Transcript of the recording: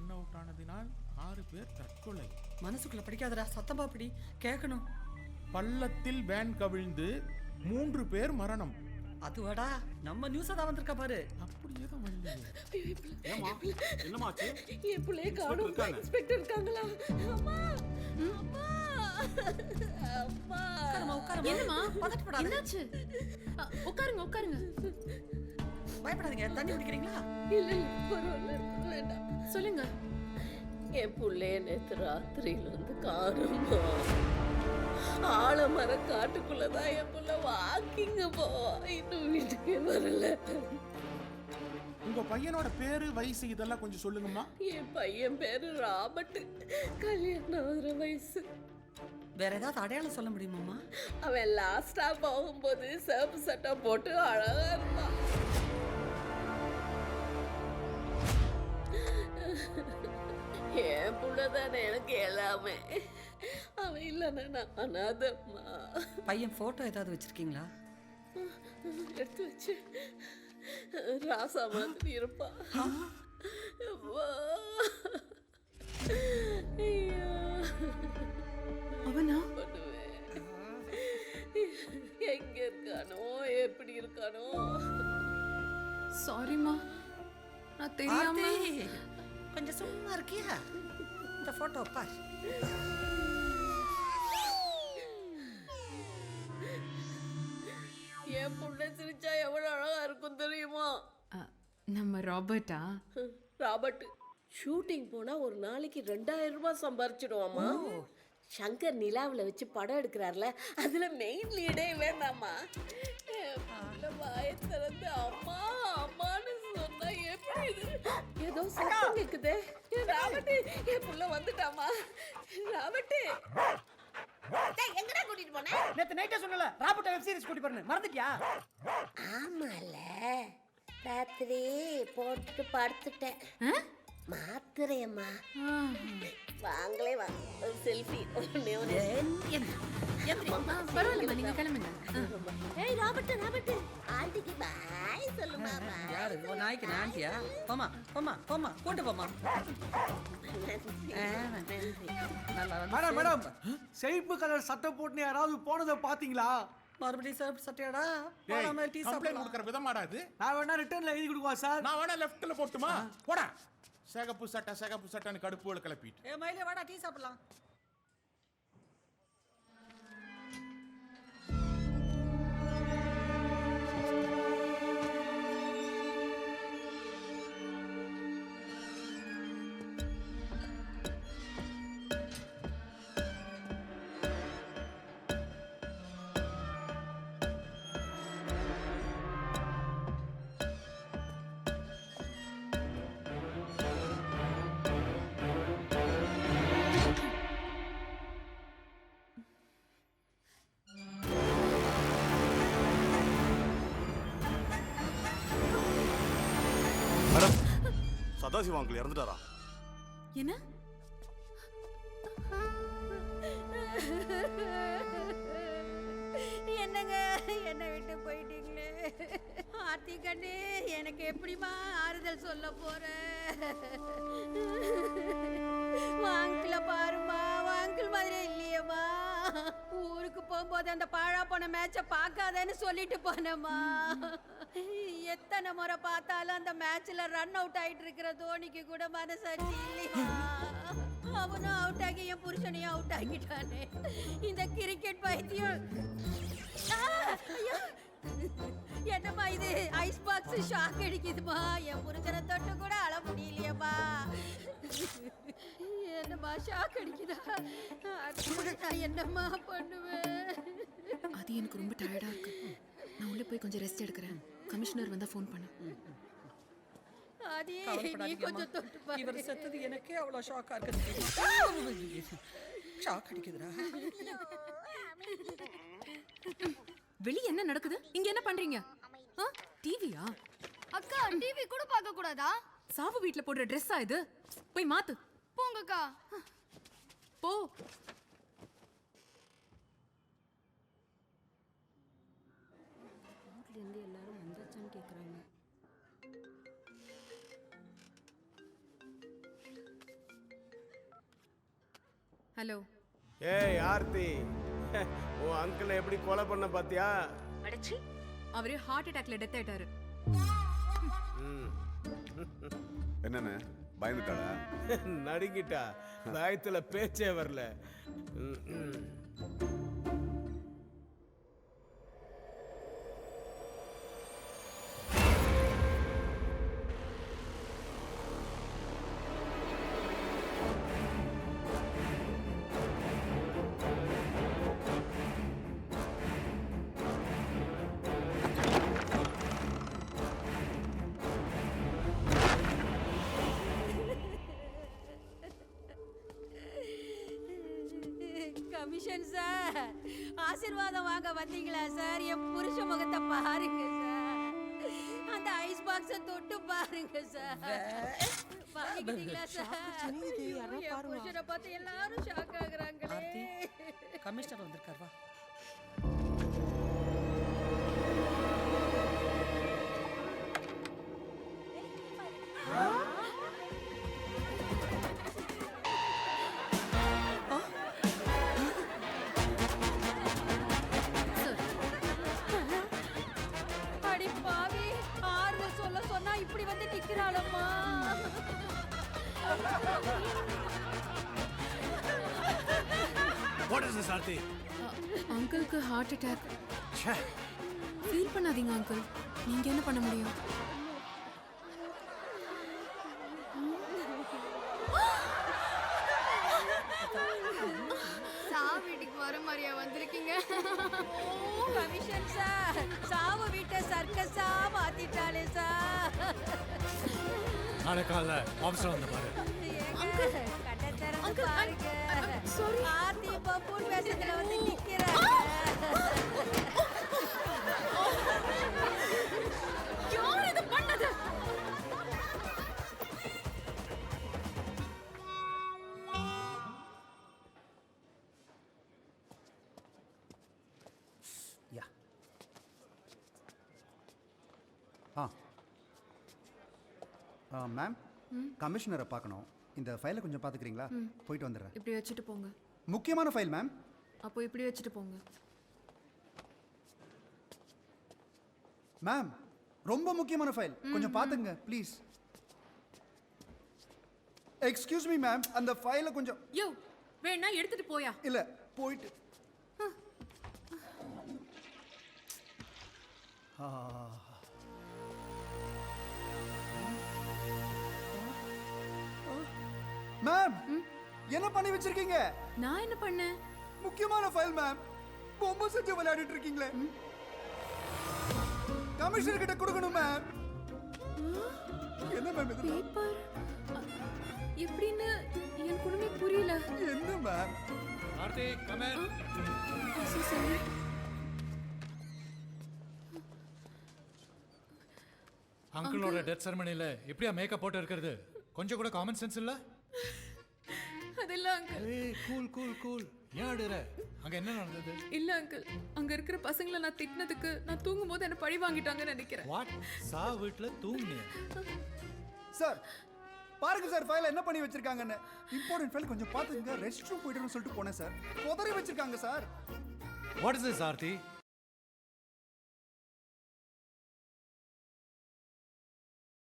Run out ஆனதினால் 6 பேர் தற்கொலை. மனசுக்குள்ள படிக்காதடா, சத்தமா படி, கேட்கணும். பள்ளத்தில் வேன் கவிழ்ந்து 3 பேர் மரணம். அதுவாடா, நம்ம நியூஸா தான் வந்திருக்கா பாரு. அப்படியே தான் வந்து என்னமாச்சு? என் பிள்ளைய காணோம். இன்ஸ்பெக்டர் இருக்காங்களா? அம்மா அம்மா அம்மா. என்னம்மா என்னாச்சு? உட்காருங்க உட்காருங்க. பயப்படாதீங்க, தண்ணி குடிக்கிறீங்களா? இல்ல இல்ல பரவாயில்ல, வேண்டாம். சொல்லுங்க. என் பிள்ளைய நேத்து ராத்திரியில வந்து காணுமா. ஆலமர காட்டுக்குள்ளதான் என் பிள்ளை வாக்கிங்க போவா. இன்னும் வீட்டுக்கே வரல. உங்க பையனோட பேரு, வயசு இதெல்லாம் கொஞ்சம் சொல்லுங்கம்மா. என் பையன் பேரு ராபர்ட். கல்யாணம் ஆகிற வயசு. வேற ஏதாவது அடையாளம் சொல்ல முடியுமாம்மா? அவன் லாஸ்டா போகும்போது சிவப்பு சட்டை போட்டு அழகா இருந்தான். என் புள்ளதானே எனக்கு எல்லாமே. அவன் இல்லைன்னா நான் அனாதம்மா. பையன் போட்டோ ஏதாவது வச்சிருக்கீங்களா? எடுத்து வச்சு ராசா மாதிரி இருப்பான். அவனா? எங்க இருக்கானோ, எப்படி இருக்கானோ. சாரிம்மா, நான் தெரியாம. கொஞ்சம் சும்மா இருக்கியா? இந்த போட்டோ பார். என் புள்ள சிரிச்சா எவ்வளவு அழகா இருக்கும் தெரியுமா? நம்ம ராபர்ட்டா? ராபர்ட் ஷூட்டிங் போனா ஒரு நாளைக்கு 2000 ரூபாய் சம்பாரிச்சிடுவாமா. சங்கர் நிலாவில் வச்சு படம் எடுக்கிறார்ல, அதுல மெயின் லீடே வேண்டாமா. வாயை திறந்து அம்மா அம்மான்னு சொன்னா எப்படி இது? ஏதோ சத்தம் கேக்குதே. ராபர்ட், என் புள்ள வந்துட்டாமா. ராபர்ட் எங்கடா கூட்டிட்டு போன? நேத்து நைட்டே சொன்னல, ராபர்ட் வெப் சீரிஸ் கூட்டி போறேன்னு, மறந்துட்டியா? ஆமால, ராத்திரி போட்டுட்டு படுத்துட்டேன். மாத்திரையம்மா. வாங்களே வா, ஒரு செல்ஃபி. பரவாயில்ல, நீங்க கிளம்புங்க. ஏய் ராபர்ட், ராபர்ட் ஆண்டிக்கு பாய் சொல்லுமா. யாரு? ஒரு நாய்க்கு ஆண்டியா? போமா போமா போமா, கூட்டு போமா. மேடம் மேடம், செழிப்பு கலர் சட்டை போட்டு யாராவது போனதை பாத்தீங்களா? மறுபடியும் சிவப்பு சட்டையாடா? கம்ப்ளைண்ட் கொடுக்கற விதமாடா இது? நான் வேணா ரிட்டர்ன்ல எழுதி கொடுக்குவா சார். நான் வேணா லெஃப்ட்ல போட்டுமா? போடா. சிகப்பு சட்டைன்னு கடுப்புல கிளப்பிட்டு. ஏ மயிலே வாடா, டீ சாப்பிடலாம். சதாசிவம் அங்கிள் இறந்துட்டாரா? என்ன? என்னங்க, என்ன விட்டு போயிட்டீங்களே. ஆர்த்தி கண்ணு, எனக்கு எப்படிமா ஆறுதல் சொல்ல போற? வாங்கில பாருமா, வாங்கில் மாதிரி இல்லையம்மா. ஊருக்கு போகும்போது அந்த பாழா போன மேட்சை பார்க்காதேன்னு சொல்லிட்டு போனேம்மா. எத்தனை முறை பார்த்தாலும் அந்த மேட்ச்ல ரன் அவுட் ஆயிட்டு இருக்கிற தோனிக்கு கூட மனசாட்சி இல்லையா? அவனும் அவுட் ஆகி என் புருஷனையும் அவுட் ஆகிட்டானே. இந்த கிரிக்கெட் பைத்தியம். என்னம்மா இது? ஐஸ் பாக்ஸ் ஷாக் அடிக்குதுமா. என் புருஷனை தொட்டு கூட அழ முடியலையம்மா. என்னம்மா ஷாக் அடிக்குதா? நான் என்னம்மா பண்ணுவேன்? அது எனக்கு ரொம்ப டயர்டா இருக்கு. நான் உள்ள போய் கொஞ்சம் ரெஸ்ட் எடுக்கிறேன். கமிஷனர் வந்தா ஃபோன் பண்ணு. அதே நீ கொஞ்சம் தொட்டு பாரு. இவர் செத்தது எனக்கே அவ்வளவு ஷாக்கா இருக்கு. ஷாக் அடிக்குதுடா. வெளிய என்ன நடக்குது? இங்க என்ன பண்றீங்க? டிவியா? அக்கா, டிவி கூட பார்க்க கூடாதா? சாவு வீட்ல போடுற ட்ரெஸ்ஸா இது? போய் மாத்து. போங்கக்கா. போ. வீட்ல இருந்து எல்லாரும் வந்தாச்சான்னு கேக்குறாங்க. ஹலோ. ஏய் ஆர்த்தி, உன் அங்கிளை எப்படி கொலை பண்ண பாத்தியா? அவரு ஹார்ட் அட்டாக்ல டெத் ஆயிட்டாரு. என்னண்ணே பயந்துட்டாளா? நடுங்கிட்டா, பயத்துல பேச்சே வரல. கமிஷன் சார், ஆசீர்வாதம் வாங்க வந்தீங்களா சார்? என் புருஷ முகத்தை பாருங்க சார், அந்த ஐஸ் பாக்ஸ தொட்டு பாருங்க சார். பாருங்களா சார்? என் புருஷனை பார்த்து எல்லாரும் ஷாக் ஆகுறாங்களே. கமிஷனர் வந்திருக்கார் வா. அடி பாவி, ஆறுதல் சொல்ல சொன்னா இப்படி வந்து நிக்கிறாளம்மா. What is this, Aarti? அங்கிளுக்கு ஹார்ட் அட்டாக். ஃபீல் பண்ணாதீங்க அங்கிள். நீங்க என்ன பண்ண முடியும்? வீட்டுக்கு வர மாதிரியா வந்திருக்கீங்க? கமிஷன் சார், சாவு வீட்டை சர்க்கஸா மாத்திட்டாளே சார். நாளை காலைல ஆஃபீஸில் வந்து பாரு. கட்டத்தரங்க பாருங்க. ஆர்த்தி பப்பூர் வேஷத்துல வந்து நிக்கிறாங்க. யார் இது பண்ணது? மேம், கமிஷனரை பார்க்கணும். இந்த ஃபைலை கொஞ்சம் பார்த்துக்கிறீங்களா? போயிட்டு வந்துடுறேன். இப்படி வச்சுட்டு போங்க. முக்கியமான ஃபைல் மேம். அப்போ இப்படி வச்சுட்டு போங்க. மேம், ரொம்ப முக்கியமான ஃபைல், கொஞ்சம் பார்த்துங்க ப்ளீஸ். எக்ஸ்கியூஸ் மீ மேம், அந்த ஃபைலை கொஞ்சம். யோ, வேணா எடுத்துட்டு போயா? இல்லை, போயிட்டு. மேம், என்ன பண்ணி வச்சிருக்கீங்க? நான் என்ன பண்ணேன்? முக்கியமான ஃபைல் மேம். பொம்மை செஞ்சு விளையாடிட்டு இருக்கீங்களே. கமிஷனர் கிட்ட கொடுக்கணும் மேம். என்ன மேம் இது? பேப்பர் எப்படின்னு எனக்கு ஒண்ணுமே புரியல. என்ன ma'am? Aarti, come in. So sorry. அங்கிளோட டெத் செரமனில எப்படியா மேக்கப் போட்டு இருக்கிறது? கொஞ்சம் கூட காமன் சென்ஸ் இல்ல? அதெல்லாம் அங்கிள். ஏய், கூல் கூல் கூல். ஏன் அழுற? அங்க என்ன நடந்தது? இல்ல அங்கிள், அங்க இருக்கிற பசங்களை நான் திட்டினதுக்கு நான் தூங்கும்போது என்ன பழி வாங்கிட்டாங்கன்னு நினைக்கிறேன். வாட்? சா வீட்ல தூங்குனியா? சார், பாருங்க சார், ஃபைல என்ன பண்ணி வச்சிருக்காங்கன்னு. இம்பார்ட்டன்ட் ஃபைல் கொஞ்சம் பார்த்துங்க. ரெஸ்ட் ரூம் போயிட்டுன்னு சொல்லிட்டு போனேன் சார். உதறி வச்சிருக்காங்க sir. What is this Aarthi?